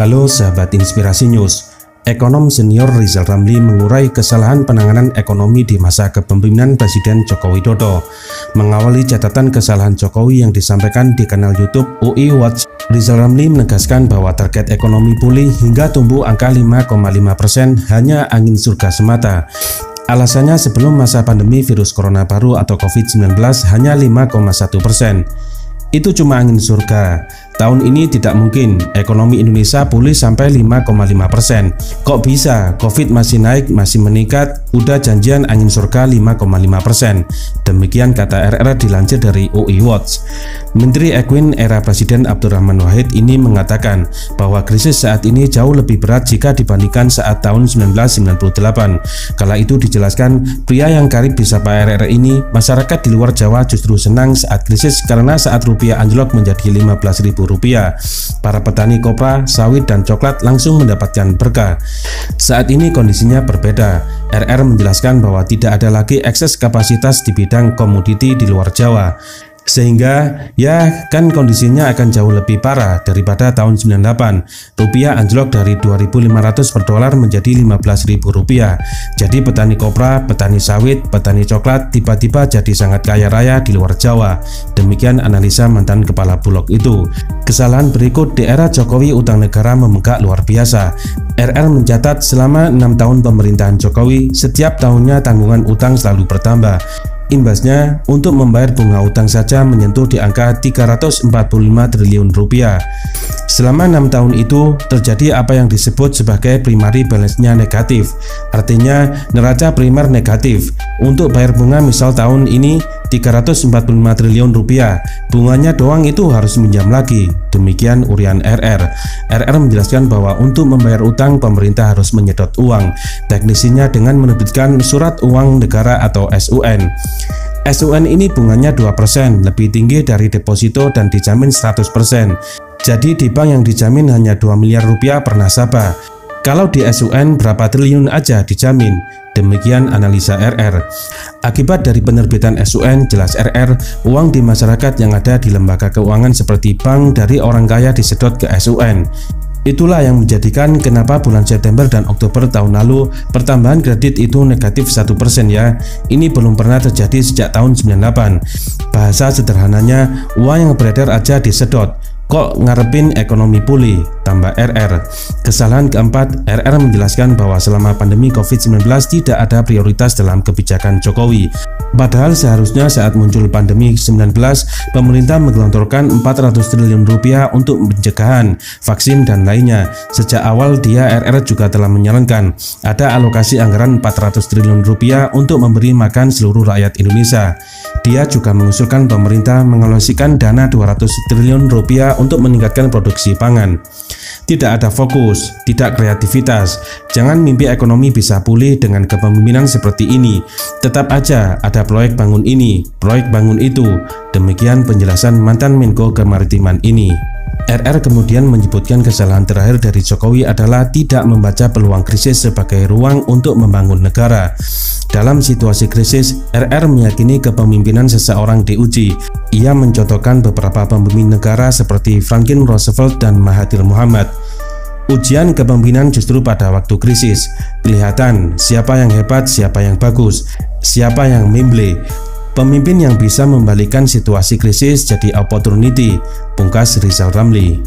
Halo sahabat Inspirasi News. Ekonom senior Rizal Ramli mengurai kesalahan penanganan ekonomi di masa kepemimpinan Presiden Joko Widodo. Mengawali catatan kesalahan Jokowi yang disampaikan di kanal YouTube UI Watch, Rizal Ramli menegaskan bahwa target ekonomi pulih hingga tumbuh angka 5,5% hanya angin surga semata. Alasannya sebelum masa pandemi virus corona baru atau COVID-19 hanya 5,1%. Itu cuma angin surga. Tahun ini tidak mungkin ekonomi Indonesia pulih sampai 5,5%. Kok bisa? Covid masih naik, masih meningkat, udah janjian angin surga 5,5%. Demikian kata RR dilansir dari UI Watch. Menteri Equine era Presiden Abdurrahman Wahid ini mengatakan bahwa krisis saat ini jauh lebih berat jika dibandingkan saat tahun 1998. Kala itu dijelaskan, pria yang karib disapa RR ini, masyarakat di luar Jawa justru senang saat krisis karena saat rupiah anjlok menjadi Rp15.000. Para petani kopra, sawit, dan coklat langsung mendapatkan berkah. Saat ini kondisinya berbeda. RR menjelaskan bahwa tidak ada lagi ekses kapasitas di bidang komoditi di luar Jawa. Sehingga ya kan kondisinya akan jauh lebih parah daripada tahun 98. Rupiah anjlok dari 2.500 per dolar menjadi Rp15.000. Jadi petani kopra, petani sawit, petani coklat tiba-tiba jadi sangat kaya raya di luar Jawa. Demikian analisa mantan kepala Bulog itu. Kesalahan berikut di era Jokowi, utang negara membengkak luar biasa. RR mencatat selama 6 tahun pemerintahan Jokowi, setiap tahunnya tanggungan utang selalu bertambah. Imbasnya, untuk membayar bunga utang saja menyentuh di angka Rp345 triliun. Selama 6 tahun itu, terjadi apa yang disebut sebagai primary balance-nya negatif. Artinya, neraca primer negatif. Untuk bayar bunga misal tahun ini Rp345 triliun, bunganya doang itu harus minjam lagi. Demikian urian RR. RR menjelaskan bahwa untuk membayar utang, pemerintah harus menyedot uang. Teknisinya dengan menerbitkan surat uang negara atau SUN. SUN ini bunganya 2%, lebih tinggi dari deposito dan dijamin 100%. Jadi di bank yang dijamin hanya Rp2 miliar per nasabah. Kalau di SUN berapa triliun aja dijamin. Demikian analisa RR. Akibat dari penerbitan SUN, jelas RR, uang di masyarakat yang ada di lembaga keuangan seperti bank dari orang kaya disedot ke SUN. Itulah yang menjadikan kenapa bulan September dan Oktober tahun lalu pertambahan kredit itu negatif 1% ya. Ini belum pernah terjadi sejak tahun 98. Bahasa sederhananya, uang yang beredar aja disedot. Kok ngarepin ekonomi pulih? Tambah RR. Kesalahan keempat, RR menjelaskan bahwa selama pandemi COVID-19 tidak ada prioritas dalam kebijakan Jokowi. Padahal seharusnya saat muncul pandemi 19, pemerintah menggelontorkan Rp400 triliun untuk pencegahan, vaksin, dan lainnya. Sejak awal RR juga telah menyarankan ada alokasi anggaran Rp400 triliun untuk memberi makan seluruh rakyat Indonesia. Dia juga mengusulkan pemerintah mengalokasikan dana Rp200 triliun untuk meningkatkan produksi pangan. Tidak ada fokus, tidak kreativitas. Jangan mimpi ekonomi bisa pulih dengan kepemimpinan seperti ini. Tetap aja ada proyek bangun ini, proyek bangun itu. Demikian penjelasan mantan Menko Kemaritiman ini. RR kemudian menyebutkan kesalahan terakhir dari Jokowi adalah tidak membaca peluang krisis sebagai ruang untuk membangun negara. Dalam situasi krisis, RR meyakini kepemimpinan seseorang diuji. Ia mencontohkan beberapa pemimpin negara seperti Franklin Roosevelt dan Mahathir Mohamad. Ujian kepemimpinan justru pada waktu krisis. Kelihatan siapa yang hebat, siapa yang bagus, siapa yang memble. Pemimpin yang bisa membalikan situasi krisis jadi opportunity, pungkas Rizal Ramli.